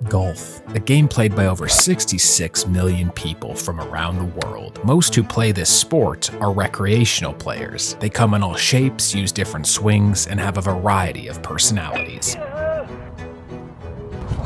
Golf, a game played by over 66 million people from around the world. Most who play this sport are recreational players. They come in all shapes, use different swings, and have a variety of personalities.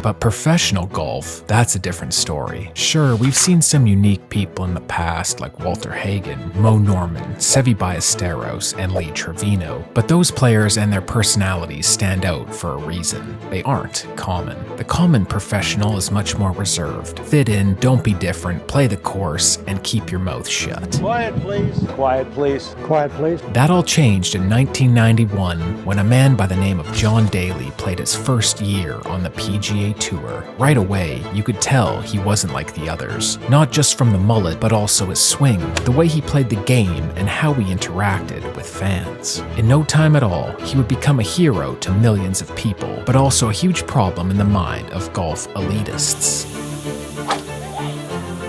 But professional golf, that's a different story. Sure, we've seen some unique people in the past like Walter Hagen, Mo Norman, Seve Ballesteros, and Lee Trevino, but those players and their personalities stand out for a reason. They aren't common. The common professional is much more reserved. Fit in, don't be different, play the course, and keep your mouth shut. Quiet, please. Quiet, please. Quiet, please. That all changed in 1991 when a man by the name of John Daly played his first year on the PGA Tour. Right away, you could tell he wasn't like the others. Not just from the mullet, but also his swing, the way he played the game, and how he interacted with fans. In no time at all, he would become a hero to millions of people, but also a huge problem in the mind of golf elitists.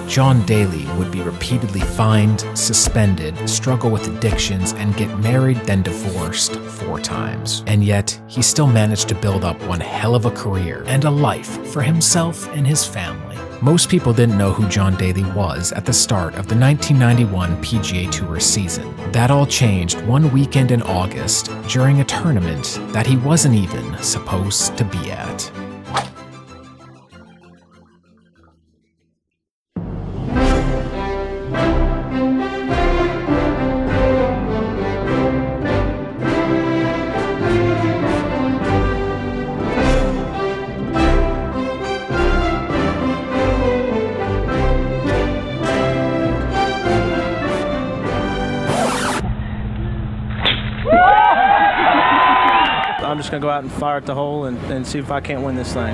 John Daly would be repeatedly fined, suspended, struggle with addictions, and get married then divorced 4 times. And yet, he still managed to build up one hell of a career and a life for himself and his family. Most people didn't know who John Daly was at the start of the 1991 PGA Tour season. That all changed one weekend in August during a tournament that he wasn't even supposed to be at. I'm just going to go out and fire at the hole and see if I can't win this thing.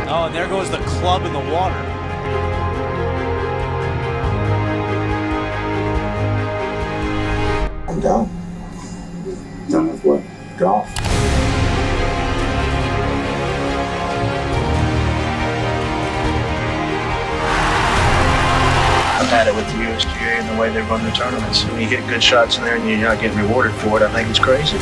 Oh, and there goes the club in the water. I'm done. Done with what? Golf. I've had it with the USGA and the way they run the tournaments. When you get good shots in there and you're not getting rewarded for it, I think it's crazy.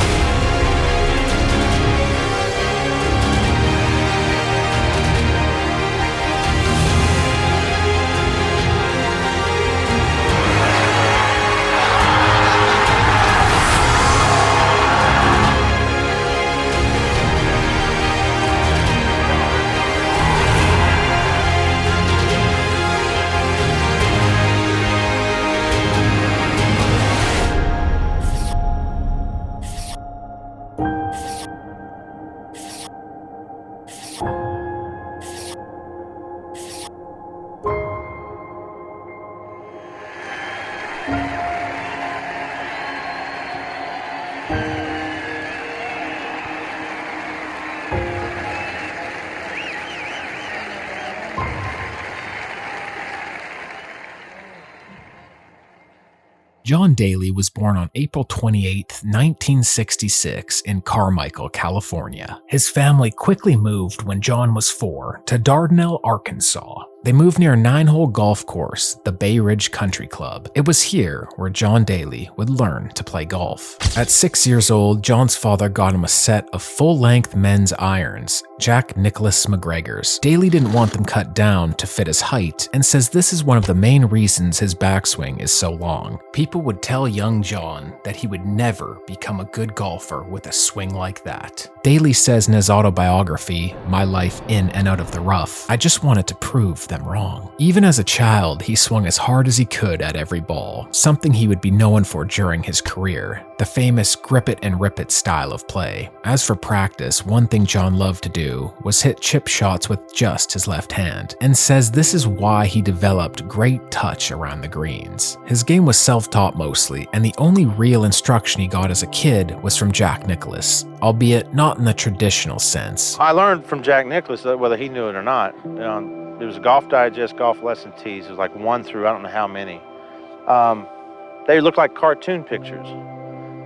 John Daly was born on April 28, 1966 in Carmichael, California. His family quickly moved when John was 4 to Dardanelle, Arkansas. They moved near a 9-hole golf course, the Bay Ridge Country Club. It was here where John Daly would learn to play golf. At 6 years old, John's father got him a set of full-length men's irons, Jack Nicklaus McGregor's. Daly didn't want them cut down to fit his height and says this is one of the main reasons his backswing is so long. People would tell young John that he would never become a good golfer with a swing like that. Daly says in his autobiography, My Life in and Out of the Rough, I just wanted to prove them wrong. Even as a child, he swung as hard as he could at every ball, something he would be known for during his career, the famous grip it and rip it style of play. As for practice, one thing John loved to do was hit chip shots with just his left hand, and says this is why he developed great touch around the greens. His game was self-taught mostly, and the only real instruction he got as a kid was from Jack Nicklaus, albeit not in the traditional sense. I learned from Jack Nicklaus, whether he knew it or not. It was a Golf Digest golf lesson tees. It was like 1 through I don't know how many. They looked like cartoon pictures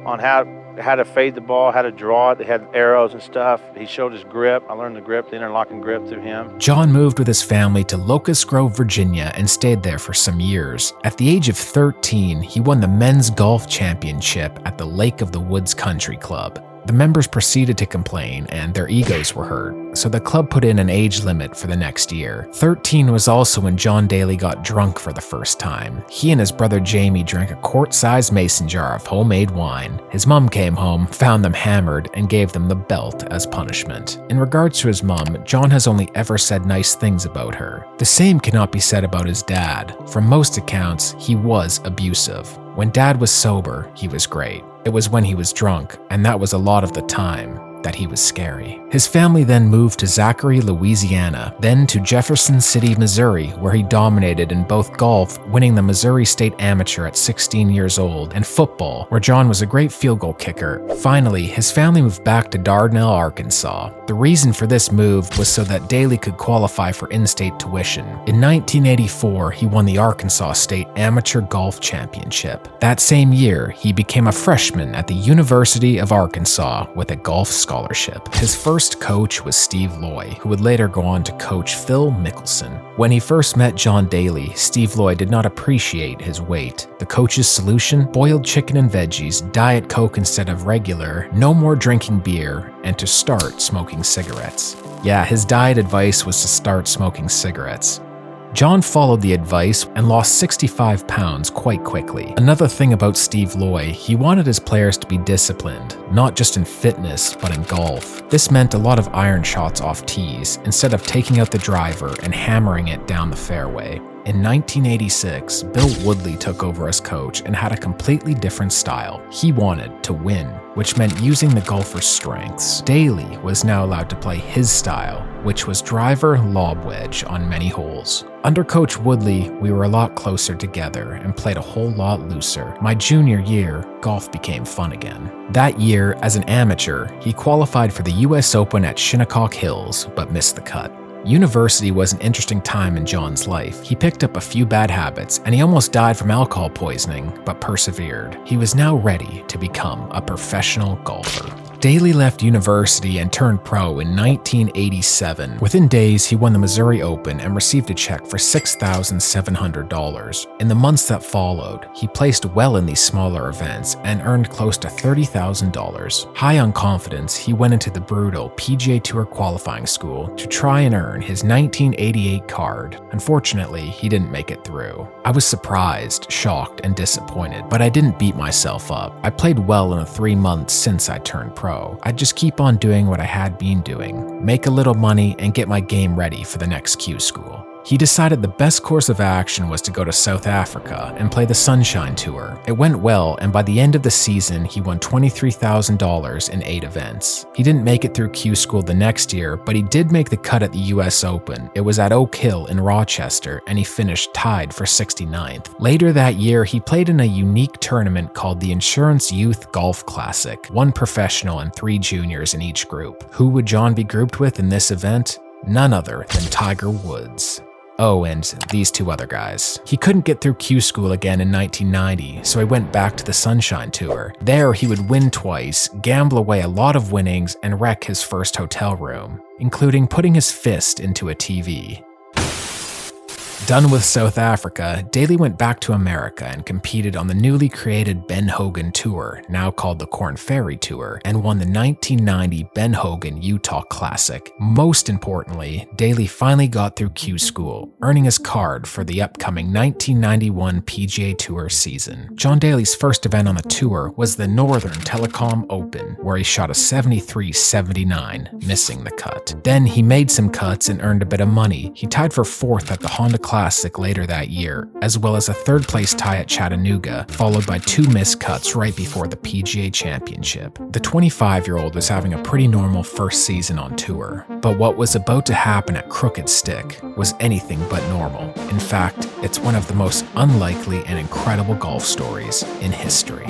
on how how to fade the ball, how to draw it. They had arrows and stuff. He showed his grip. I learned the grip, the interlocking grip through him. John moved with his family to Locust Grove, Virginia, and stayed there for some years. At the age of 13, he won the men's golf championship at the Lake of the Woods Country Club. The members proceeded to complain, and their egos were hurt, so the club put in an age limit for the next year. 13 was also when John Daly got drunk for the first time. He and his brother Jamie drank a quart-sized mason jar of homemade wine. His mom came home, found them hammered, and gave them the belt as punishment. In regards to his mom, John has only ever said nice things about her. The same cannot be said about his dad. From most accounts, he was abusive. When Dad was sober, he was great. It was when he was drunk, and that was a lot of the time, that he was scary. His family then moved to Zachary, Louisiana, then to Jefferson City, Missouri, where he dominated in both golf, winning the Missouri State Amateur at 16 years old, and football, where John was a great field goal kicker. Finally, his family moved back to Dardanelle, Arkansas. The reason for this move was so that Daly could qualify for in-state tuition. In 1984, he won the Arkansas State Amateur Golf Championship. That same year, he became a freshman at the University of Arkansas with a golf scholarship. His first coach was Steve Loy, who would later go on to coach Phil Mickelson. When he first met John Daly, Steve Loy did not appreciate his weight. The coach's solution? Boiled chicken and veggies, Diet Coke instead of regular, no more drinking beer, and to start smoking cigarettes. Yeah, his diet advice was to start smoking cigarettes. John followed the advice and lost 65 pounds quite quickly. Another thing about Steve Loy, he wanted his players to be disciplined, not just in fitness, but in golf. This meant a lot of iron shots off tees, instead of taking out the driver and hammering it down the fairway. In 1986, Bill Woodley took over as coach and had a completely different style. He wanted to win, which meant using the golfer's strengths. Daly was now allowed to play his style, which was driver lob wedge on many holes. Under Coach Woodley, we were a lot closer together and played a whole lot looser. My junior year, golf became fun again. That year, as an amateur, he qualified for the US Open at Shinnecock Hills, but missed the cut. University was an interesting time in John's life. He picked up a few bad habits, and he almost died from alcohol poisoning, but persevered. He was now ready to become a professional golfer. Daly left university and turned pro in 1987. Within days, he won the Missouri Open and received a check for $6,700. In the months that followed, he placed well in these smaller events and earned close to $30,000. High on confidence, he went into the brutal PGA Tour qualifying school to try and earn his 1988 card. Unfortunately, he didn't make it through. I was surprised, shocked, and disappointed, but I didn't beat myself up. I played well in the 3 months since I turned pro. I'd just keep on doing what I had been doing, make a little money, and get my game ready for the next Q school. He decided the best course of action was to go to South Africa and play the Sunshine Tour. It went well, and by the end of the season, he won $23,000 in 8 events. He didn't make it through Q School the next year, but he did make the cut at the US Open. It was at Oak Hill in Rochester, and he finished tied for 69th. Later that year, he played in a unique tournament called the Insurance Youth Golf Classic, 1 professional and 3 juniors in each group. Who would John be grouped with in this event? None other than Tiger Woods. Oh, and these 2 other guys. He couldn't get through Q School again in 1990, so he went back to the Sunshine Tour. There, he would win twice, gamble away a lot of winnings, and wreck his first hotel room, including putting his fist into a TV. Done with South Africa, Daly went back to America and competed on the newly created Ben Hogan Tour, now called the Korn Ferry Tour, and won the 1990 Ben Hogan Utah Classic. Most importantly, Daly finally got through Q School, earning his card for the upcoming 1991 PGA Tour season. John Daly's first event on the tour was the Northern Telecom Open, where he shot a 73-79, missing the cut. Then he made some cuts and earned a bit of money. He tied for 4th at the Honda Classic later that year, as well as a 3rd place tie at Chattanooga, followed by 2 missed cuts right before the PGA Championship. The 25-year-old was having a pretty normal first season on tour, but what was about to happen at Crooked Stick was anything but normal. In fact, it's one of the most unlikely and incredible golf stories in history.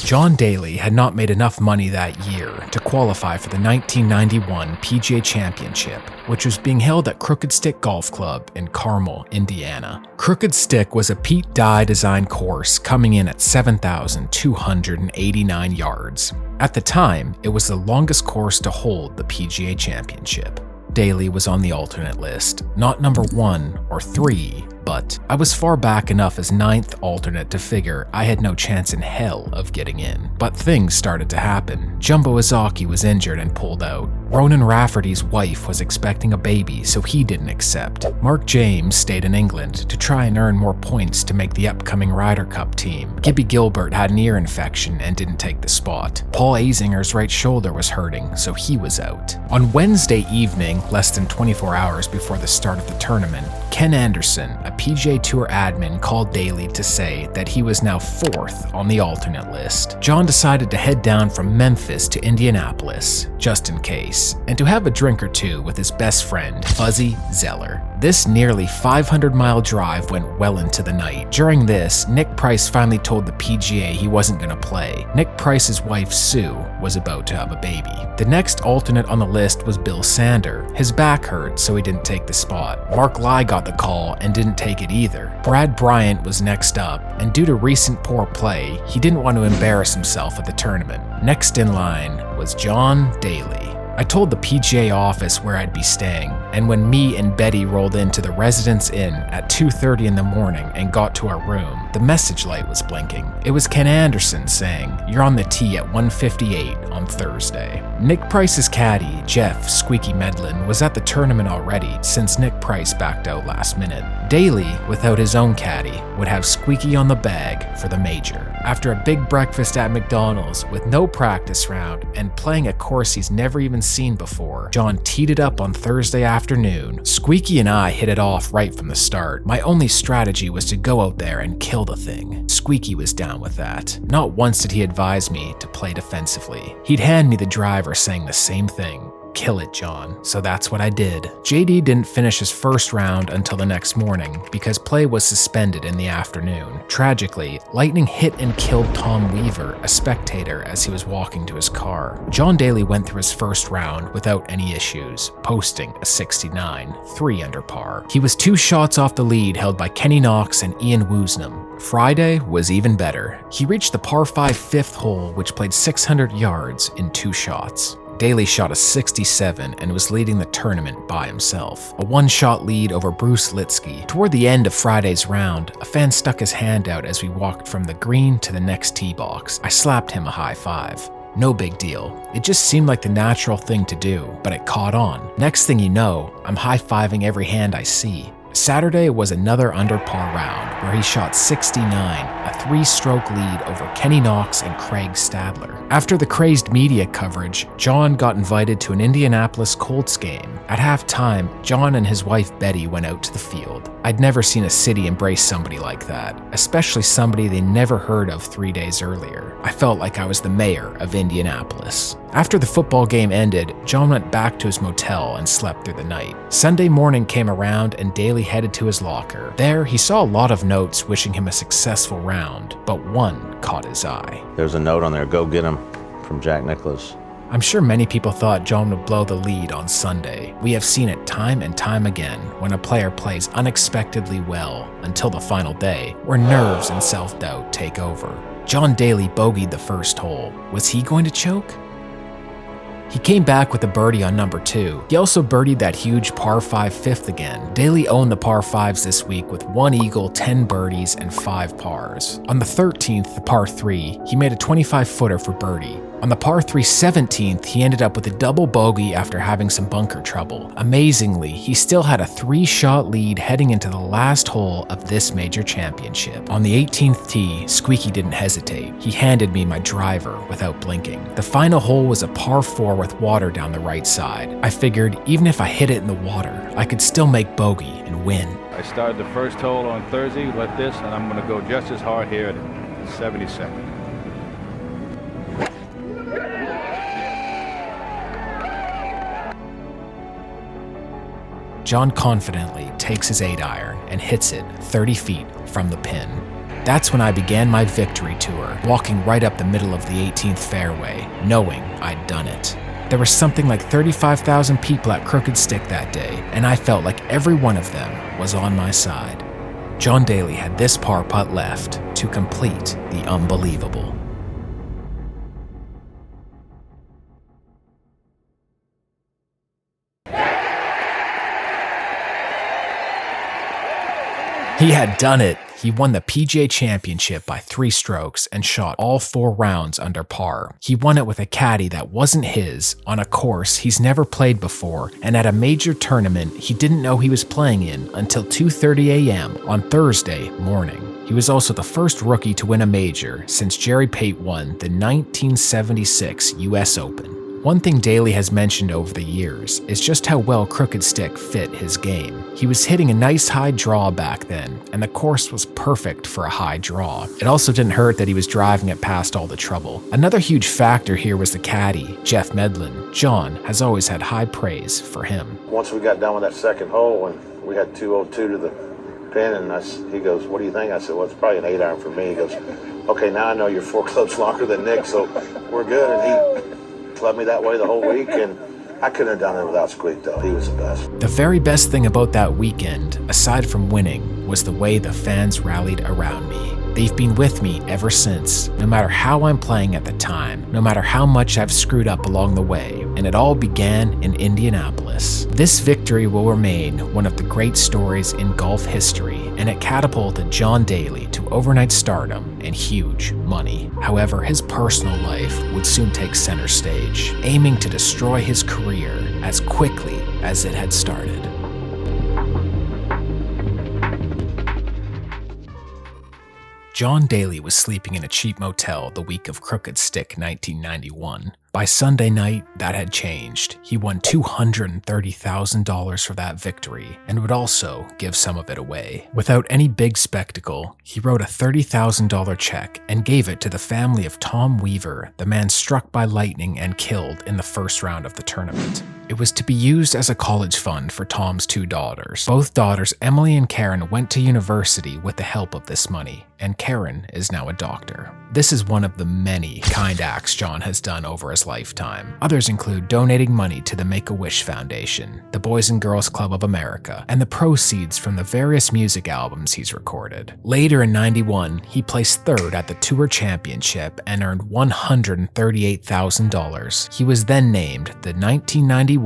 John Daly had not made enough money that year to qualify for the 1991 PGA Championship, which was being held at Crooked Stick Golf Club in Carmel, Indiana. Crooked Stick was a Pete Dye designed course coming in at 7,289 yards. At the time, it was the longest course to hold the PGA Championship. Daly was on the alternate list, not number 1 or 3, but I was far back enough as 9th alternate to figure I had no chance in hell of getting in. But things started to happen. Jumbo Ozaki was injured and pulled out. Ronan Rafferty's wife was expecting a baby, so he didn't accept. Mark James stayed in England to try and earn more points to make the upcoming Ryder Cup team. Gibby Gilbert had an ear infection and didn't take the spot. Paul Azinger's right shoulder was hurting, so he was out. On Wednesday evening, less than 24 hours before the start of the tournament, Ken Anderson, a PGA Tour admin, called Daly to say that he was now 4th on the alternate list. John decided to head down from Memphis to Indianapolis, just in case, and to have a drink or two with his best friend, Fuzzy Zeller. This nearly 500-mile drive went well into the night. During this, Nick Price finally told the PGA he wasn't going to play. Nick Price's wife, Sue, was about to have a baby. The next alternate on the list was Bill Sander. His back hurt, so he didn't take the spot. Mark Lai got the call and didn't take it either. Brad Bryant was next up, and due to recent poor play, he didn't want to embarrass himself at the tournament. Next in line was John Daly. I told the PGA office where I'd be staying, and when me and Betty rolled into the Residence Inn at 2:30 in the morning and got to our room, the message light was blinking. It was Ken Anderson saying, "You're on the tee at 1:58 on Thursday." Nick Price's caddy, Jeff Squeaky Medlin, was at the tournament already since Nick Price backed out last minute. Daly, without his own caddy, would have Squeaky on the bag for the major. After a big breakfast at McDonald's with no practice round and playing a course he's never even seen before, John teed it up on Thursday afternoon. Squeaky and I hit it off right from the start. My only strategy was to go out there and kill the thing. Squeaky was down with that. Not once did he advise me to play defensively. He'd hand me the driver saying the same thing. "Kill it, John." So that's what I did. JD didn't finish his first round until the next morning because play was suspended in the afternoon. Tragically, lightning hit and killed Tom Weaver, a spectator, as he was walking to his car. John Daly went through his first round without any issues, posting a 69, 3 under par. He was 2 shots off the lead held by Kenny Knox and Ian Woosnam. Friday was even better. He reached the par 5 fifth hole, which played 600 yards in 2 shots. Daly shot a 67 and was leading the tournament by himself. A 1-shot lead over Bruce Litsky. Toward the end of Friday's round, a fan stuck his hand out as we walked from the green to the next tee box. I slapped him a high five. No big deal. It just seemed like the natural thing to do, but it caught on. Next thing you know, I'm high-fiving every hand I see. Saturday was another under par round where he shot 69, a 3-stroke lead over Kenny Knox and Craig Stadler. After the crazed media coverage, John got invited to an Indianapolis Colts game. At halftime, John and his wife Betty went out to the field. I'd never seen a city embrace somebody like that, especially somebody they never heard of 3 days earlier. I felt like I was the mayor of Indianapolis. After the football game ended, John went back to his motel and slept through the night. Sunday morning came around and Daly headed to his locker. There, he saw a lot of notes wishing him a successful round, but one caught his eye. There's a note on there, "Go get him," from Jack Nicklaus. I'm sure many people thought John would blow the lead on Sunday. We have seen it time and time again when a player plays unexpectedly well until the final day, where nerves and self-doubt take over. John Daly bogeyed the first hole. Was he going to choke? He came back with a birdie on number 2. He also birdied that huge par 5 fifth again. Daly owned the par 5s this week with 1 eagle, 10 birdies, and 5 pars. On the 13th, the par 3, he made a 25-footer for birdie. On the par 3 17th, he ended up with a double bogey after having some bunker trouble. Amazingly, he still had a 3-shot lead heading into the last hole of this major championship. On the 18th tee, Squeaky didn't hesitate. He handed me my driver without blinking. The final hole was a par 4 with water down the right side. I figured even if I hit it in the water, I could still make bogey and win. I started the first hole on Thursday like this, and I'm going to go just as hard here at 72nd. John confidently takes his 8-iron and hits it 30 feet from the pin. That's when I began my victory tour, walking right up the middle of the 18th fairway, knowing I'd done it. There was something like 35,000 people at Crooked Stick that day, and I felt like every one of them was on my side. John Daly had this par putt left to complete the unbelievable. He had done it. He won the PGA Championship by 3 strokes and shot all 4 rounds under par. He won it with a caddy that wasn't his, on a course he's never played before, and at a major tournament he didn't know he was playing in until 2:30 a.m. on Thursday morning. He was also the first rookie to win a major since Jerry Pate won the 1976 US Open. One thing Daly has mentioned over the years is just how well Crooked Stick fit his game. He was hitting a nice high draw back then, and the course was perfect for a high draw. It also didn't hurt that he was driving it past all the trouble. Another huge factor here was the caddy, Jeff Medlin. John has always had high praise for him. Once we got done with that second hole and we had 202 to the pin, and he goes, "What do you think?" I said, "Well, it's probably an 8-iron for me." He goes, "Okay, now I know you're 4 clubs longer than Nick, so we're good." And he clubbed me that way the whole week, and I couldn't have done it without Squeak, though. He was the best. The very best thing about that weekend, aside from winning, was the way the fans rallied around me. They've been with me ever since, no matter how I'm playing at the time, no matter how much I've screwed up along the way, and it all began in Indianapolis. This victory will remain one of the great stories in golf history, and it catapulted John Daly to overnight stardom and huge money. However, his personal life would soon take center stage, aiming to destroy his career as quickly as it had started. John Daly was sleeping in a cheap motel the week of Crooked Stick 1991. By Sunday night, that had changed. He won $230,000 for that victory and would also give some of it away. Without any big spectacle, he wrote a $30,000 check and gave it to the family of Tom Weaver, the man struck by lightning and killed in the first round of the tournament. It was to be used as a college fund for Tom's 2 daughters. Both daughters, Emily and Karen, went to university with the help of this money, and Karen is now a doctor. This is one of the many kind acts John has done over his lifetime. Others include donating money to the Make-A-Wish Foundation, the Boys and Girls Club of America, and the proceeds from the various music albums he's recorded. Later in '91, he placed 3rd at the Tour Championship and earned $138,000. He was then named the 1991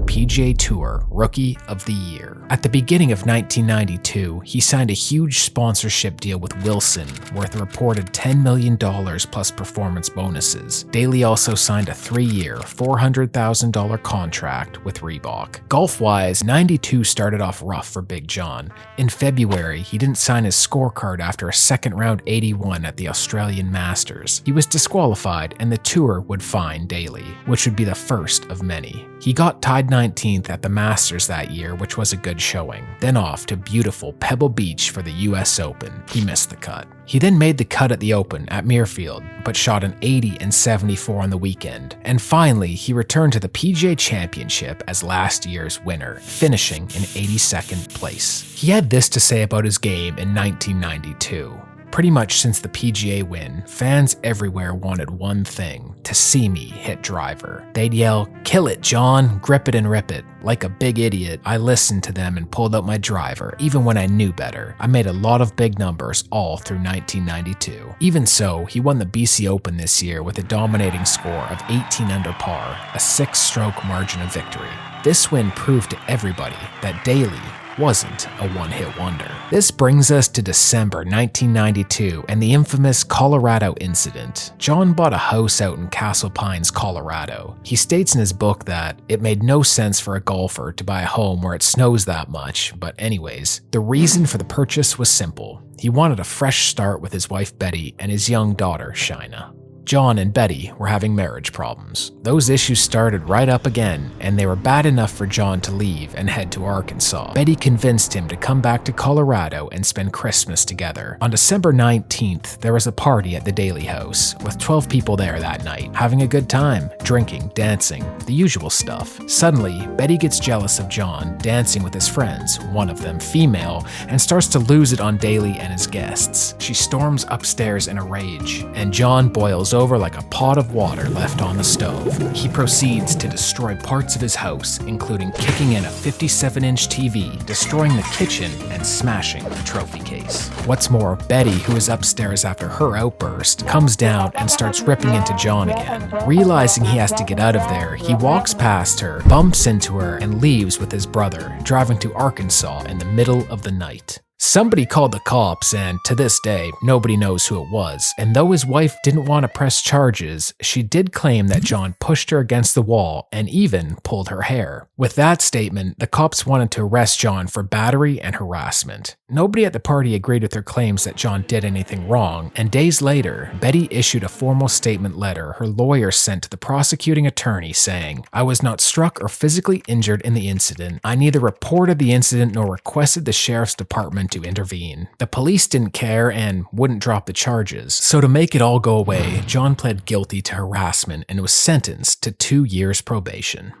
PGA Tour Rookie of the Year. At the beginning of 1992, he signed a huge sponsorship deal with Wilson, worth a reported $10 million plus performance bonuses. Daly also signed a 3-year, $400,000 contract with Reebok. Golf-wise, '92 started off rough for Big John. In February, he didn't sign his scorecard after a second-round 81 at the Australian Masters. He was disqualified, and the tour would fine Daly, which would be the first of many. He got tied 19th at the Masters that year, which was a good showing. Then off to beautiful Pebble Beach for the US Open. He missed the cut. He then made the cut at the Open at Muirfield, but shot an 80 and 74 on the weekend. And finally, he returned to the PGA Championship as last year's winner, finishing in 82nd place. He had this to say about his game in 1992. Pretty much since the PGA win, fans everywhere wanted one thing: to see me hit driver. They'd yell, "Kill it, John, grip it and rip it." Like a big idiot, I listened to them and pulled out my driver, even when I knew better. I made a lot of big numbers all through 1992. Even so, he won the BC Open this year with a dominating score of 18 under par, a 6-stroke margin of victory. This win proved to everybody that Daly wasn't a one-hit wonder. This brings us to December 1992 and the infamous Colorado incident. John bought a house out in Castle Pines, Colorado. He states in his book that it made no sense for a golfer to buy a home where it snows that much, but anyways, the reason for the purchase was simple. He wanted a fresh start with his wife Betty and his young daughter Shina. John and Betty were having marriage problems. Those issues started right up again, and they were bad enough for John to leave and head to Arkansas. Betty convinced him to come back to Colorado and spend Christmas together. On December 19th, there was a party at the Daly house, with 12 people there that night, having a good time, drinking, dancing, the usual stuff. Suddenly, Betty gets jealous of John dancing with his friends, one of them female, and starts to lose it on Daly and his guests. She storms upstairs in a rage, and John boils over like a pot of water left on the stove. He proceeds to destroy parts of his house, including kicking in a 57-inch TV, destroying the kitchen, and smashing the trophy case. What's more, Betty, who is upstairs after her outburst, comes down and starts ripping into John again. Realizing he has to get out of there, he walks past her, bumps into her, and leaves with his brother, driving to Arkansas in the middle of the night. Somebody called the cops, and to this day, nobody knows who it was. And though his wife didn't want to press charges, she did claim that John pushed her against the wall and even pulled her hair. With that statement, the cops wanted to arrest John for battery and harassment. Nobody at the party agreed with her claims that John did anything wrong, and days later, Betty issued a formal statement letter her lawyer sent to the prosecuting attorney saying, "I was not struck or physically injured in the incident. I neither reported the incident nor requested the sheriff's department to intervene." The police didn't care and wouldn't drop the charges, so to make it all go away, John pled guilty to harassment and was sentenced to 2 years probation.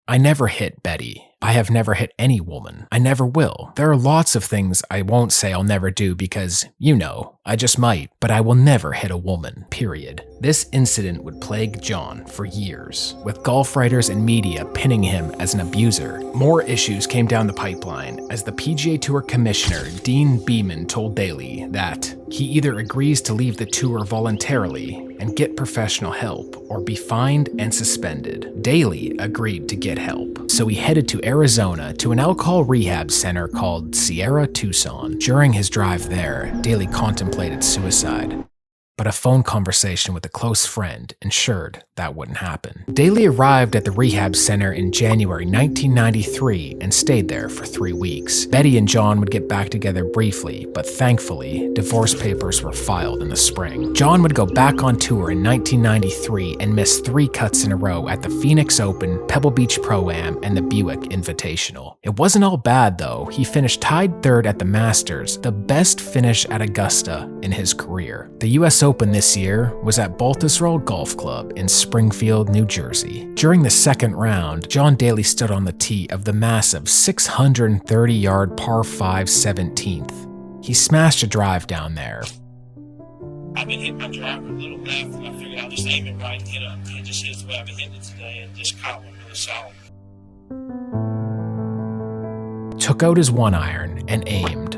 I never hit Betty. I have never hit any woman. I never will. There are lots of things I won't say I'll never do because, I just might, but I will never hit a woman, period. This incident would plague John for years, with golf writers and media pinning him as an abuser. More issues came down the pipeline as the PGA Tour commissioner, Dean Beeman, told Daly that he either agrees to leave the tour voluntarily and get professional help or be fined and suspended. Daly agreed to get help, so he headed to Arizona to an alcohol rehab center called Sierra Tucson. During his drive there, Daly contemplated suicide, but a phone conversation with a close friend ensured that wouldn't happen. Daly arrived at the rehab center in January 1993 and stayed there for 3 weeks. Betty and John would get back together briefly, but thankfully, divorce papers were filed in the spring. John would go back on tour in 1993 and miss 3 cuts in a row at the Phoenix Open, Pebble Beach Pro-Am, and the Buick Invitational. It wasn't all bad though. He finished tied 3rd at the Masters, the best finish at Augusta in his career. The US Open this year was at Baltusrol Golf Club in Springfield, New Jersey. During the second round, John Daly stood on the tee of the massive 630-yard par 5 17th. He smashed a drive down there. I've been hitting my driver a little left, and I figured I'll just aim it right and hit up. And just hit the way I've been hitting it today, and just caught one really solid. Took out his 1-iron and aimed.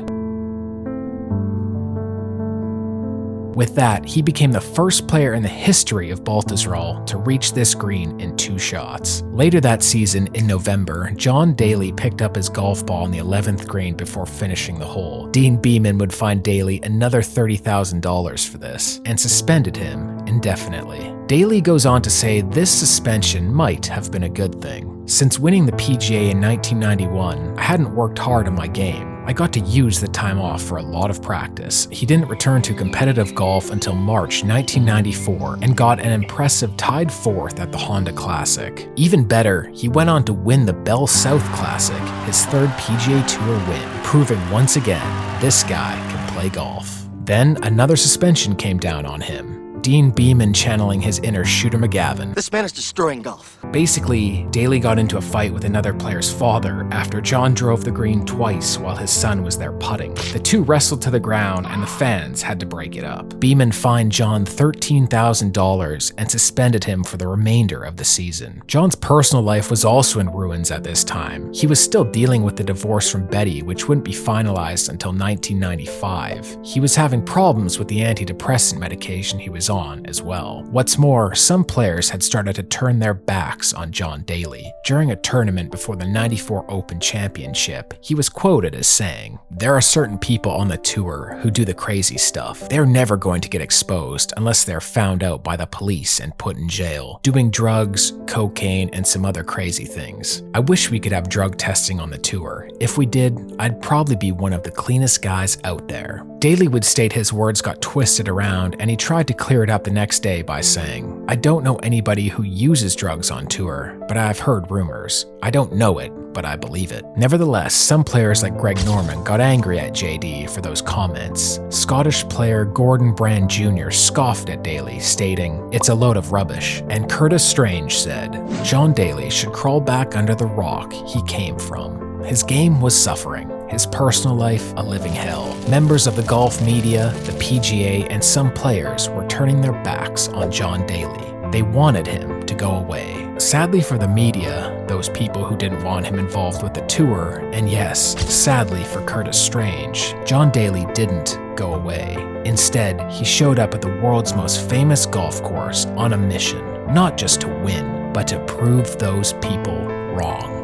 With that, he became the first player in the history of Baltusrol to reach this green in 2 shots. Later that season, in November, John Daly picked up his golf ball on the 11th green before finishing the hole. Dean Beeman would fine Daly another $30,000 for this, and suspended him indefinitely. Daly goes on to say this suspension might have been a good thing. Since winning the PGA in 1991, I hadn't worked hard on my game. I got to use the time off for a lot of practice. He didn't return to competitive golf until March 1994 and got an impressive tied 4th at the Honda Classic. Even better, he went on to win the Bell South Classic, his 3rd PGA Tour win, proving once again this guy can play golf. Then another suspension came down on him. Dean Beeman channeling his inner Shooter McGavin. This man is destroying golf. Basically, Daly got into a fight with another player's father after John drove the green twice while his son was there putting. The 2 wrestled to the ground and the fans had to break it up. Beeman fined John $13,000 and suspended him for the remainder of the season. John's personal life was also in ruins at this time. He was still dealing with the divorce from Betty, which wouldn't be finalized until 1995. He was having problems with the antidepressant medication he was on as well. What's more, some players had started to turn their backs on John Daly. During a tournament before the '94 Open Championship, he was quoted as saying, "There are certain people on the tour who do the crazy stuff. They're never going to get exposed unless they're found out by the police and put in jail, doing drugs, cocaine, and some other crazy things. I wish we could have drug testing on the tour. If we did, I'd probably be one of the cleanest guys out there." Daly would state his words got twisted around and he tried to clear cleared up the next day by saying, "I don't know anybody who uses drugs on tour, but I've heard rumors. I don't know it, but I believe it." Nevertheless, some players like Greg Norman got angry at JD for those comments. Scottish player Gordon Brand Jr. scoffed at Daly, stating, "It's a load of rubbish," and Curtis Strange said, "John Daly should crawl back under the rock he came from. His game was suffering. His personal life, a living hell. Members of the golf media, the PGA, and some players were turning their backs on John Daly. They wanted him to go away." Sadly for the media, those people who didn't want him involved with the tour, and yes, sadly for Curtis Strange, John Daly didn't go away. Instead, he showed up at the world's most famous golf course on a mission, not just to win, but to prove those people wrong.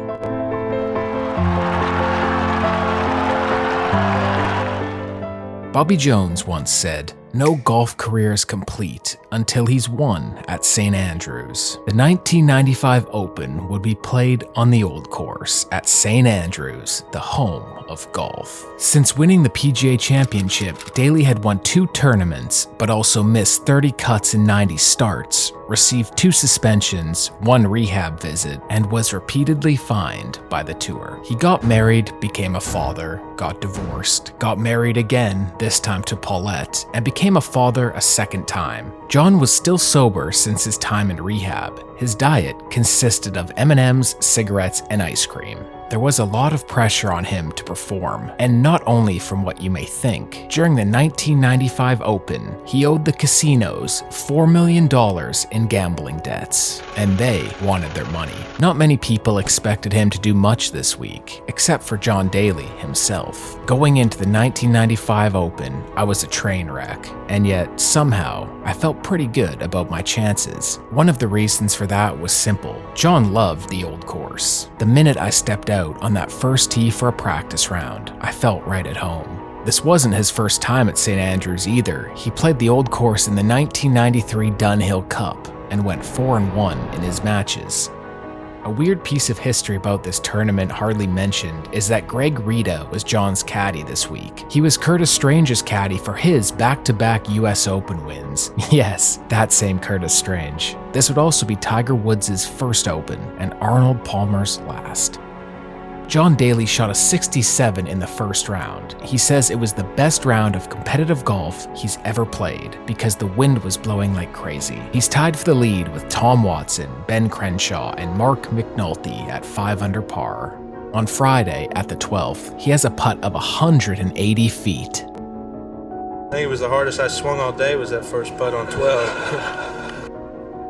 Bobby Jones once said, "No golf career is complete until he's won at St. Andrews." The 1995 Open would be played on the old course at St. Andrews, the home of golf. Since winning the PGA Championship, Daly had won 2 tournaments, but also missed 30 cuts in 90 starts, received 2 suspensions, 1 rehab visit, and was repeatedly fined by the tour. He got married, became a father, got divorced, got married again, this time to Paulette, and became a father a second time. John was still sober since his time in rehab. His diet consisted of M&Ms, cigarettes, and ice cream. There was a lot of pressure on him to perform, and not only from what you may think. During the 1995 Open, he owed the casinos $4 million in gambling debts, and they wanted their money. Not many people expected him to do much this week, except for John Daly himself. Going into the 1995 Open, I was a train wreck, and yet somehow I felt pretty good about my chances. One of the reasons for that was simple. John loved the old course. The minute I stepped out on that first tee for a practice round, I felt right at home. This wasn't his first time at St. Andrews either. He played the old course in the 1993 Dunhill Cup and went 4-1 in his matches. A weird piece of history about this tournament hardly mentioned is that Greg Rita was John's caddy this week. He was Curtis Strange's caddy for his back-to-back US Open wins. Yes, that same Curtis Strange. This would also be Tiger Woods' first Open and Arnold Palmer's last. John Daly shot a 67 in the first round. He says it was the best round of competitive golf he's ever played because the wind was blowing like crazy. He's tied for the lead with Tom Watson, Ben Crenshaw, and Mark McNulty at 5 under par. On Friday, at the 12th, he has a putt of 180 feet. I think it was the hardest I swung all day was that first putt on 12.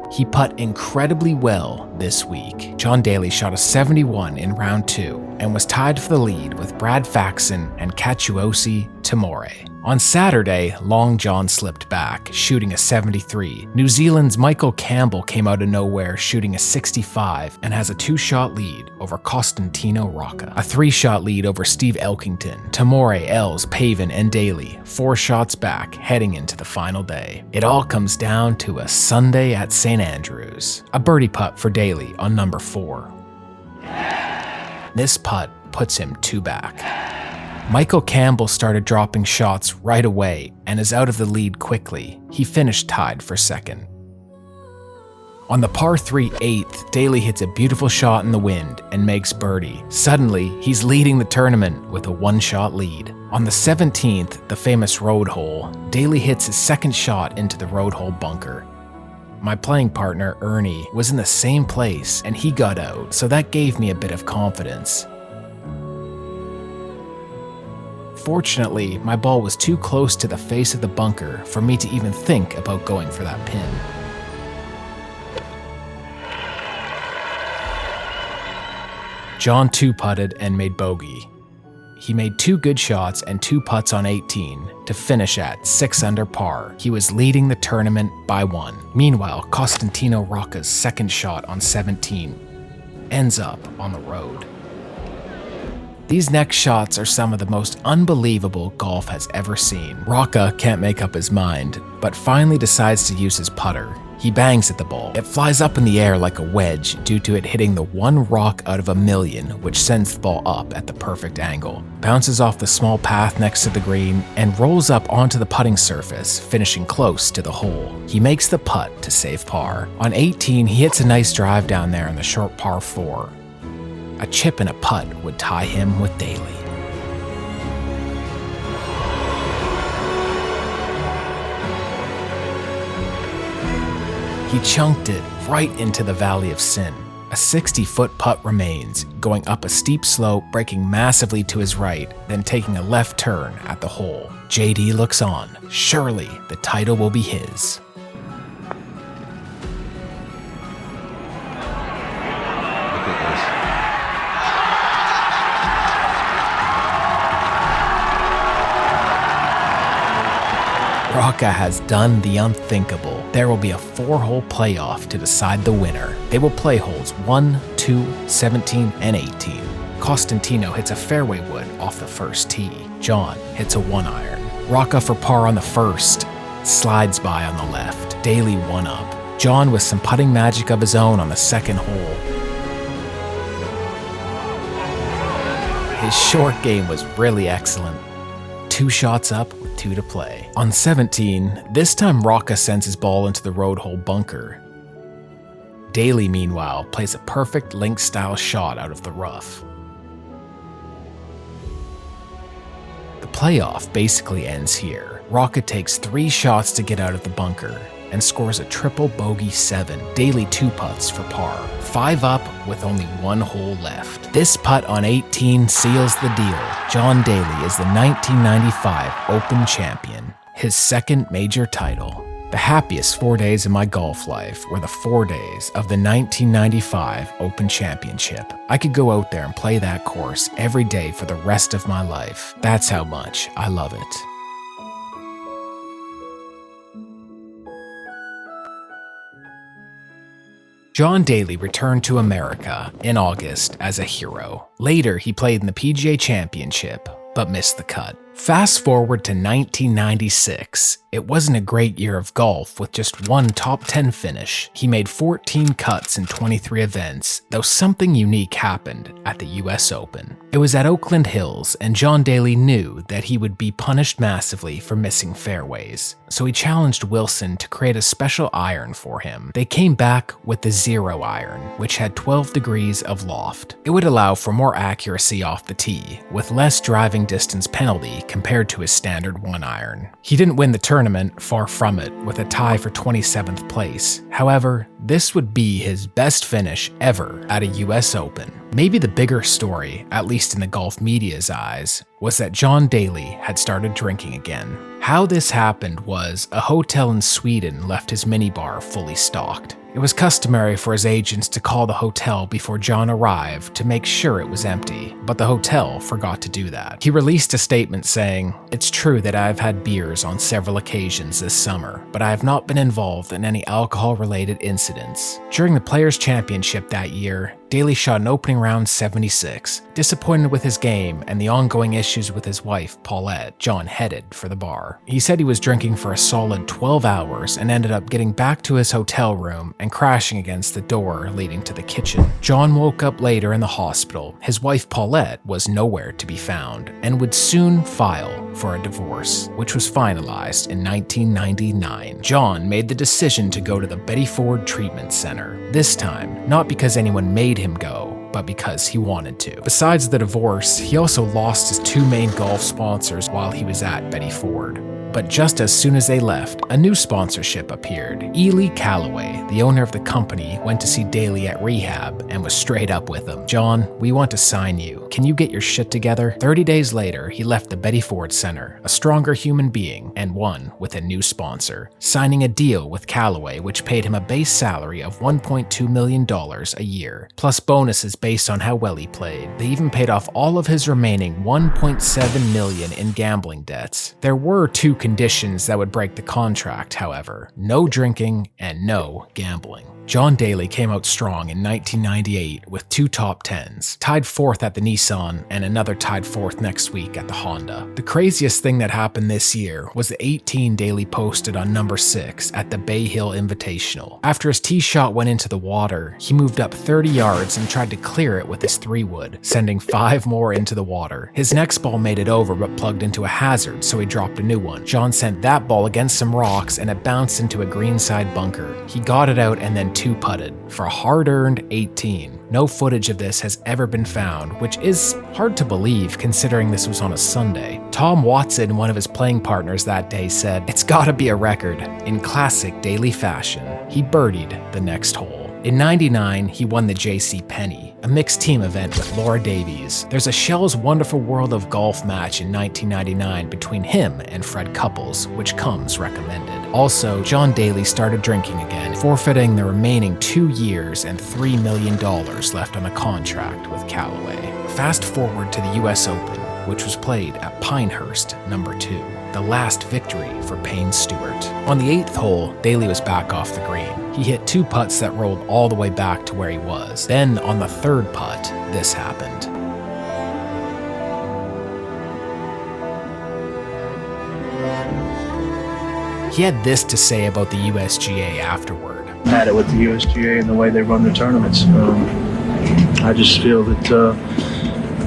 He putt incredibly well this week. John Daly shot a 71 in round 2 and was tied for the lead with Brad Faxon and Kachuosi Tamore. On Saturday, Long John slipped back, shooting a 73. New Zealand's Michael Campbell came out of nowhere shooting a 65 and has a 2-shot lead over Costantino Rocca, a 3-shot lead over Steve Elkington, Tamore, Els, Pavin, and Daly, 4 shots back heading into the final day. It all comes down to a Sunday at St. Andrews. A birdie putt for Daly on number 4. This putt puts him 2 back. Michael Campbell started dropping shots right away and is out of the lead quickly. He finished tied for second. On the par 3 8th, Daly hits a beautiful shot in the wind and makes birdie. Suddenly, he's leading the tournament with a 1-shot lead. On the 17th, the famous road hole, Daly hits his second shot into the road hole bunker. My playing partner, Ernie, was in the same place and he got out, so that gave me a bit of confidence. Fortunately, my ball was too close to the face of the bunker for me to even think about going for that pin. John 2-putted and made bogey. He made 2 good shots and 2 putts on 18 to finish at 6 under par. He was leading the tournament by 1. Meanwhile, Costantino Rocca's second shot on 17 ends up on the road. These next shots are some of the most unbelievable golf has ever seen. Rocca can't make up his mind, but finally decides to use his putter. He bangs at the ball. It flies up in the air like a wedge due to it hitting the one rock out of a million, which sends the ball up at the perfect angle, bounces off the small path next to the green, and rolls up onto the putting surface, finishing close to the hole. He makes the putt to save par. On 18, he hits a nice drive down there on the short par 4. A chip and a putt would tie him with Daly. He chunked it right into the Valley of Sin. A 60-foot putt remains, going up a steep slope, breaking massively to his right, then taking a left turn at the hole. JD looks on. Surely the title will be his. Rocca has done the unthinkable. There will be a 4-hole playoff to decide the winner. They will play holes 1, 2, 17, and 18. Costantino hits a fairway wood off the first tee. John hits a 1-iron. Rocca for par on the first. Slides by on the left. Daly 1-up. John with some putting magic of his own on the second hole. His short game was really excellent. 2 shots up with 2 to play. On 17, this time Rocca sends his ball into the road hole bunker. Daly, meanwhile, plays a perfect link-style shot out of the rough. The playoff basically ends here. Rocca takes 3 shots to get out of the bunker and scores a triple bogey 7. Daly 2 putts for par. 5 up with only 1 hole left. This putt on 18 seals the deal. John Daly is the 1995 Open champion, his second major title. The happiest 4 days of my golf life were the 4 days of the 1995 Open Championship. I could go out there and play that course every day for the rest of my life. That's how much I love it. John Daly returned to America in August as a hero. Later, he played in the PGA Championship, but missed the cut. Fast forward to 1996. It wasn't a great year of golf with just 1 top 10 finish. He made 14 cuts in 23 events, though something unique happened at the US Open. It was at Oakland Hills, and John Daly knew that he would be punished massively for missing fairways. So he challenged Wilson to create a special iron for him. They came back with the 0 iron, which had 12 degrees of loft. It would allow for more accuracy off the tee, with less driving distance penalty compared to his standard 1 iron. He didn't win the tournament, far from it, with a tie for 27th place. However, this would be his best finish ever at a US Open. Maybe the bigger story, at least in the golf media's eyes, was that John Daly had started drinking again. How this happened was a hotel in Sweden left his minibar fully stocked. It was customary for his agents to call the hotel before John arrived to make sure it was empty, but the hotel forgot to do that. He released a statement saying, "It's true that I've had beers on several occasions this summer, but I have not been involved in any alcohol-related incidents." During the Players' Championship that year, Daly shot an opening round 76. Disappointed with his game and the ongoing issues with his wife, Paulette, John headed for the bar. He said he was drinking for a solid 12 hours and ended up getting back to his hotel room and crashing against the door leading to the kitchen. John woke up later in the hospital. His wife, Paulette, was nowhere to be found and would soon file for a divorce, which was finalized in 1999. John made the decision to go to the Betty Ford Treatment Center. This time, not because anyone made him go, but because he wanted to. Besides the divorce, he also lost his 2 main golf sponsors while he was at Betty Ford. But just as soon as they left, a new sponsorship appeared. Ely Calloway, the owner of the company, went to see Daly at rehab and was straight up with him. "John, we want to sign you. Can you get your shit together?" 30 days later, he left the Betty Ford Center, a stronger human being, and one with a new sponsor, signing a deal with Calloway which paid him a base salary of $1.2 million a year, plus bonuses based on how well he played. They even paid off all of his remaining $1.7 million in gambling debts. There were 2 conditions that would break the contract, however: no drinking and no gambling. John Daly came out strong in 1998 with 2 top 10s, tied 4th at the Nissan and another tied 4th next week at the Honda. The craziest thing that happened this year was the 18 Daly posted on number 6 at the Bay Hill Invitational. After his tee shot went into the water, he moved up 30 yards and tried to clear it with his 3-wood, sending 5 more into the water. His next ball made it over but plugged into a hazard, so he dropped a new one. John sent that ball against some rocks and it bounced into a greenside bunker. He got it out and then 2-putted for a hard-earned 18. No footage of this has ever been found, which is hard to believe considering this was on a Sunday. Tom Watson, one of his playing partners that day, said, "It's gotta be a record." In classic Daly fashion, he birdied the next hole. In '99, he won the J.C. Penney, a mixed team event with Laura Davies. There's a Shell's Wonderful World of Golf match in 1999 between him and Fred Couples, which comes recommended. Also, John Daly started drinking again, forfeiting the remaining 2 years and $3 million left on a contract with Callaway. Fast forward to the US Open, which was played at Pinehurst, number 2, the last victory for Payne Stewart. On the 8th hole, Daly was back off the green. He hit 2 putts that rolled all the way back to where he was. Then, on the 3rd putt, this happened. He had this to say about the USGA afterward. Had it with the USGA and the way they run their tournaments. I just feel that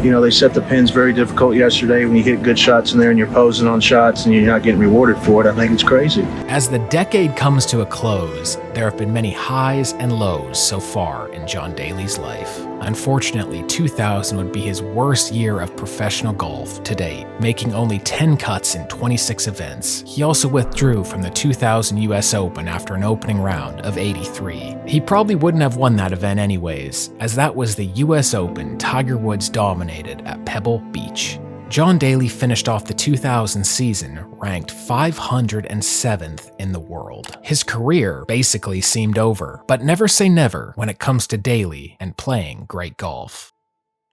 they set the pins very difficult yesterday. When you hit good shots in there and you're posing on shots and you're not getting rewarded for it, I think it's crazy. As the decade comes to a close, there have been many highs and lows so far in John Daly's life. Unfortunately, 2000 would be his worst year of professional golf to date, making only 10 cuts in 26 events. He also withdrew from the 2000 US Open after an opening round of 83. He probably wouldn't have won that event anyways, as that was the US Open Tiger Woods dominated at Pebble Beach. John Daly finished off the 2000 season ranked 507th in the world. His career basically seemed over, but never say never when it comes to Daly and playing great golf.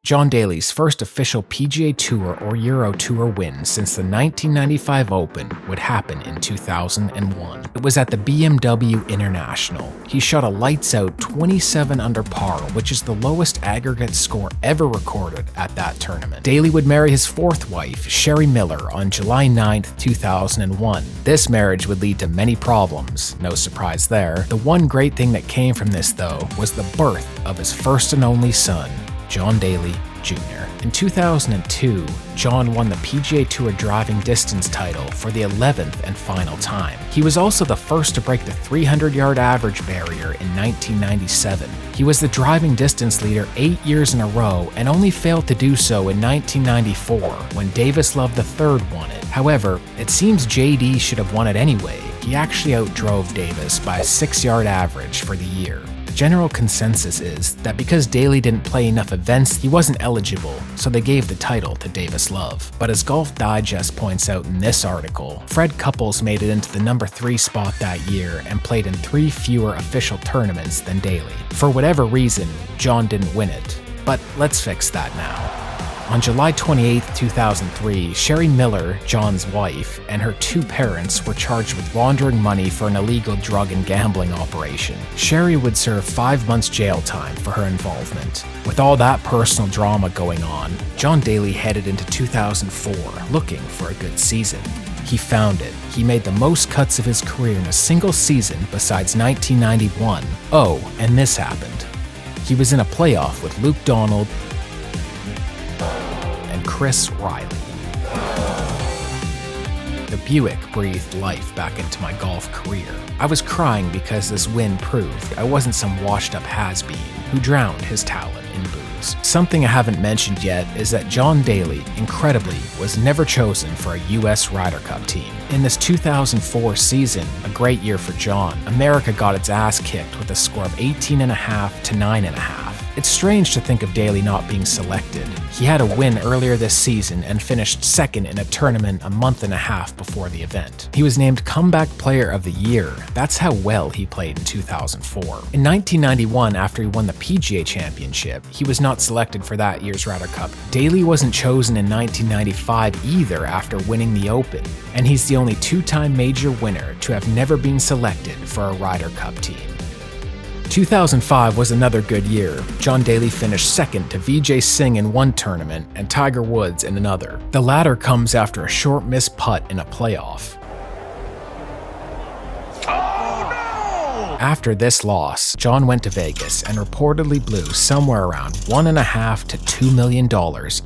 John Daly's first official PGA Tour or Euro Tour win since the 1995 Open would happen in 2001. It was at the BMW International. He shot a lights-out 27 under par, which is the lowest aggregate score ever recorded at that tournament. Daly would marry his 4th wife, Sherry Miller, on July 9, 2001. This marriage would lead to many problems, no surprise there. The one great thing that came from this, though, was the birth of his first and only son, John Daly Jr. In 2002, John won the PGA Tour driving distance title for the 11th and final time. He was also the first to break the 300-yard average barrier in 1997. He was the driving distance leader 8 years in a row and only failed to do so in 1994 when Davis Love III won it. However, it seems JD should have won it anyway. He actually outdrove Davis by a 6-yard average for the year. General consensus is that because Daly didn't play enough events, he wasn't eligible, so they gave the title to Davis Love. But as Golf Digest points out in this article, Fred Couples made it into the number 3 spot that year and played in 3 fewer official tournaments than Daly. For whatever reason, John didn't win it. But let's fix that now. On July 28, 2003, Sherry Miller, John's wife, and her 2 parents were charged with laundering money for an illegal drug and gambling operation. Sherry would serve 5 months jail time for her involvement. With all that personal drama going on, John Daly headed into 2004 looking for a good season. He found it. He made the most cuts of his career in a single season besides 1991. Oh, and this happened. He was in a playoff with Luke Donald and Chris Riley. The Buick breathed life back into my golf career. I was crying because this win proved I wasn't some washed-up has-been who drowned his talent in booze. Something I haven't mentioned yet is that John Daly, incredibly, was never chosen for a U.S. Ryder Cup team. In this 2004 season, a great year for John, America got its ass kicked with a score of 18.5 to 9.5. It's strange to think of Daly not being selected. He had a win earlier this season and finished second in a tournament a month and a half before the event. He was named Comeback Player of the Year. That's how well he played in 2004. In 1991, after he won the PGA Championship, he was not selected for that year's Ryder Cup. Daly wasn't chosen in 1995 either after winning the Open, and he's the only two-time major winner to have never been selected for a Ryder Cup team. 2005 was another good year. John Daly finished second to Vijay Singh in one tournament and Tiger Woods in another. The latter comes after a short missed putt in a playoff. After this loss, John went to Vegas and reportedly blew somewhere around $1.5 to $2 million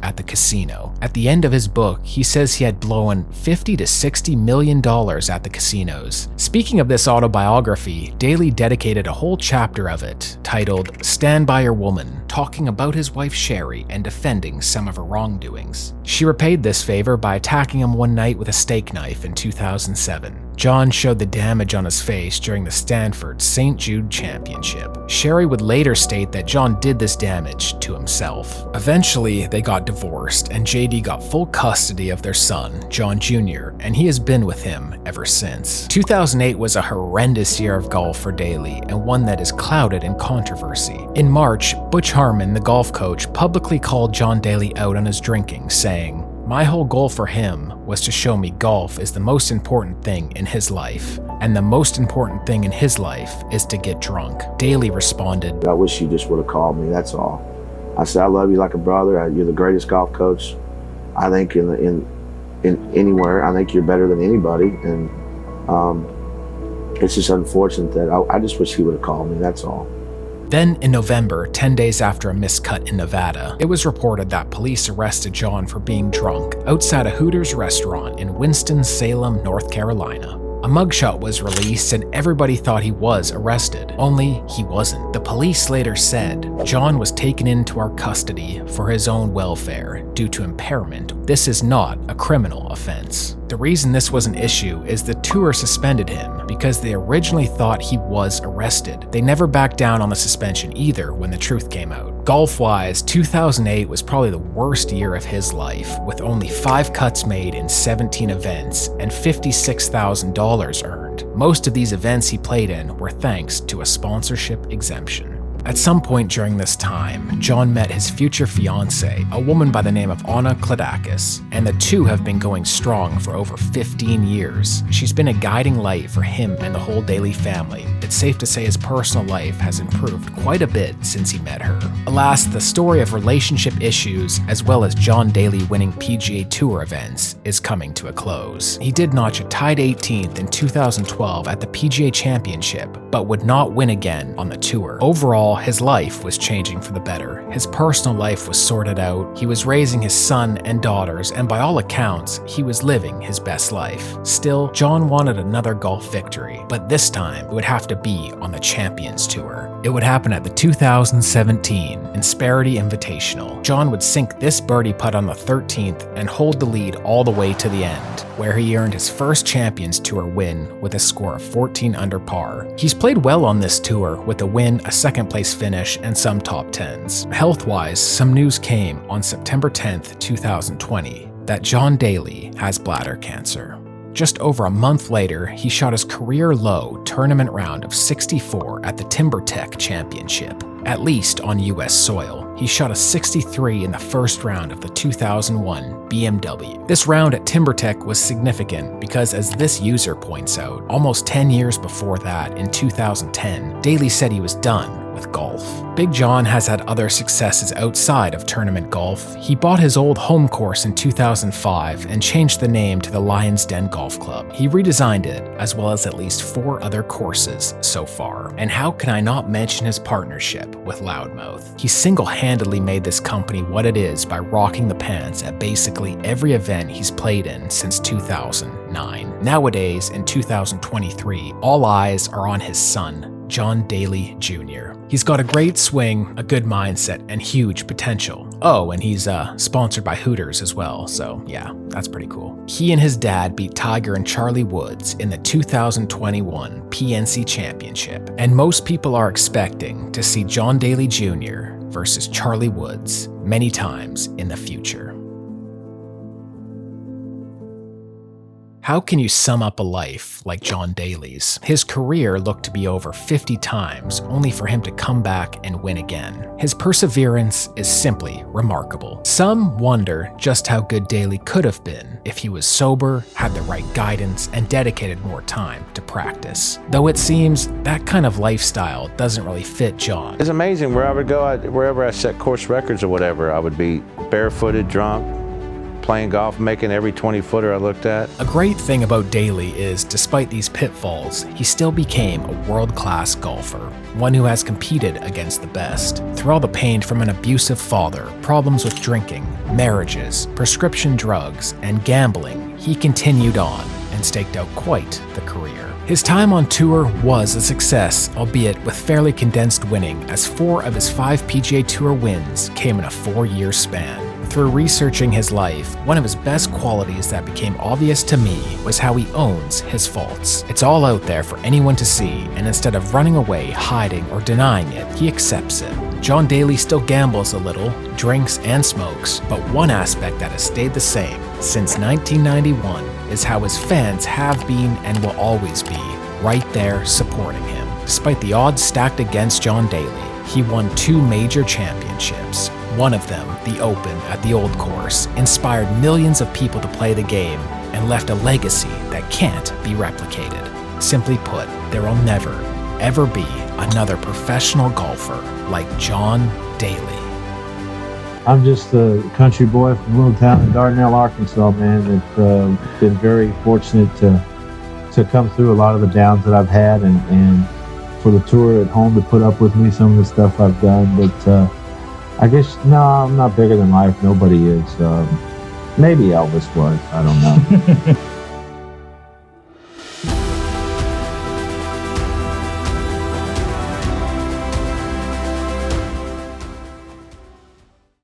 at the casino. At the end of his book, he says he had blown $50 to $60 million at the casinos. Speaking of this autobiography, Daly dedicated a whole chapter of it, titled "Stand By Your Woman," talking about his wife Sherry and defending some of her wrongdoings. She repaid this favor by attacking him one night with a steak knife in 2007. John showed the damage on his face during the Stanford St. Jude Championship. Sherry would later state that John did this damage to himself. Eventually, they got divorced, and JD got full custody of their son, John Jr., and he has been with him ever since. 2008 was a horrendous year of golf for Daly, and one that is clouded in controversy. In March, Butch Harmon, the golf coach, publicly called John Daly out on his drinking, saying, "My whole goal for him was to show me golf is the most important thing in his life, and the most important thing in his life is to get drunk." Daly responded, I wish you just would have called me, that's all. I said, I love you like a brother. You're the greatest golf coach, I think, in anywhere. I think you're better than anybody, and it's just unfortunate that I just wish he would have called me, that's all. Then, in November, 10 days after a miscut in Nevada, it was reported that police arrested John for being drunk outside a Hooters restaurant in Winston-Salem, North Carolina. A mugshot was released and everybody thought he was arrested, only he wasn't. The police later said John was taken into our custody for his own welfare due to impairment. This is not a criminal offense. The reason this was an issue is the tour suspended him because they originally thought he was arrested. They never backed down on the suspension either when the truth came out. Golf-wise, 2008 was probably the worst year of his life, with only 5 cuts made in 17 events and $56,000 earned. Most of these events he played in were thanks to a sponsorship exemption. At some point during this time, John met his future fiancée, a woman by the name of Anna Kladakis, and the two have been going strong for over 15 years. She's been a guiding light for him and the whole Daly family. It's safe to say his personal life has improved quite a bit since he met her. Alas, the story of relationship issues, as well as John Daly winning PGA Tour events, is coming to a close. He did notch a tied 18th in 2012 at the PGA Championship, but would not win again on the tour. Overall, his life was changing for the better. His personal life was sorted out, he was raising his son and daughters, and by all accounts, he was living his best life. Still, John wanted another golf victory, but this time it would have to be on the Champions Tour. It would happen at the 2017 Insperity Invitational. John would sink this birdie putt on the 13th and hold the lead all the way to the end, where he earned his first Champions Tour win with a score of 14 under par. He's played well on this tour with a win, a second place finish, and some top 10s. Health-wise, some news came on September 10th, 2020, that John Daly has bladder cancer. Just over a month later, he shot his career low tournament round of 64 at the TimberTech Championship, at least on US soil. He shot a 63 in the first round of the 2001 BMW. This round at TimberTech was significant because, as this user points out, almost 10 years before that, in 2010, Daly said he was done with golf. Big John has had other successes outside of tournament golf. He bought his old home course in 2005 and changed the name to the Lion's Den Golf Club. He redesigned it, as well as at least 4 other courses so far. And how can I not mention his partnership with Loudmouth? He single-handedly made this company what it is by rocking the pants at basically every event he's played in since 2009. Nowadays, in 2023, all eyes are on his son, John Daly Jr. He's got a great swing, a good mindset, and huge potential. Oh, and he's sponsored by Hooters as well, so yeah, that's pretty cool. He and his dad beat Tiger and Charlie Woods in the 2021 PNC Championship, and most people are expecting to see John Daly Jr. versus Charlie Woods many times in the future. How can you sum up a life like John Daly's? His career looked to be over 50 times, only for him to come back and win again. His perseverance is simply remarkable. Some wonder just how good Daly could have been if he was sober, had the right guidance, and dedicated more time to practice. Though it seems that kind of lifestyle doesn't really fit John. It's amazing where I would go, wherever I set course records or whatever, I would be barefooted, drunk, playing golf, making every 20-footer I looked at. A great thing about Daly is, despite these pitfalls, he still became a world-class golfer, one who has competed against the best. Through all the pain from an abusive father, problems with drinking, marriages, prescription drugs, and gambling, he continued on and staked out quite the career. His time on tour was a success, albeit with fairly condensed winning, as 4 of his 5 PGA Tour wins came in a 4-year span. Through researching his life, one of his best qualities that became obvious to me was how he owns his faults. It's all out there for anyone to see, and instead of running away, hiding, or denying it, he accepts it. John Daly still gambles a little, drinks and smokes, but one aspect that has stayed the same since 1991 is how his fans have been and will always be right there supporting him. Despite the odds stacked against John Daly, he won 2 major championships. One of them, the Open at the Old Course, inspired millions of people to play the game and left a legacy that can't be replicated. Simply put, there will never, ever be another professional golfer like John Daly. I'm just a country boy from a little town in Dardanelle, Arkansas, man. I've been very fortunate to come through a lot of the downs that I've had, and for the tour at home to put up with me, some of the stuff I've done. But I guess, no, I'm not bigger than life. Nobody is. Maybe Elvis was. I don't know.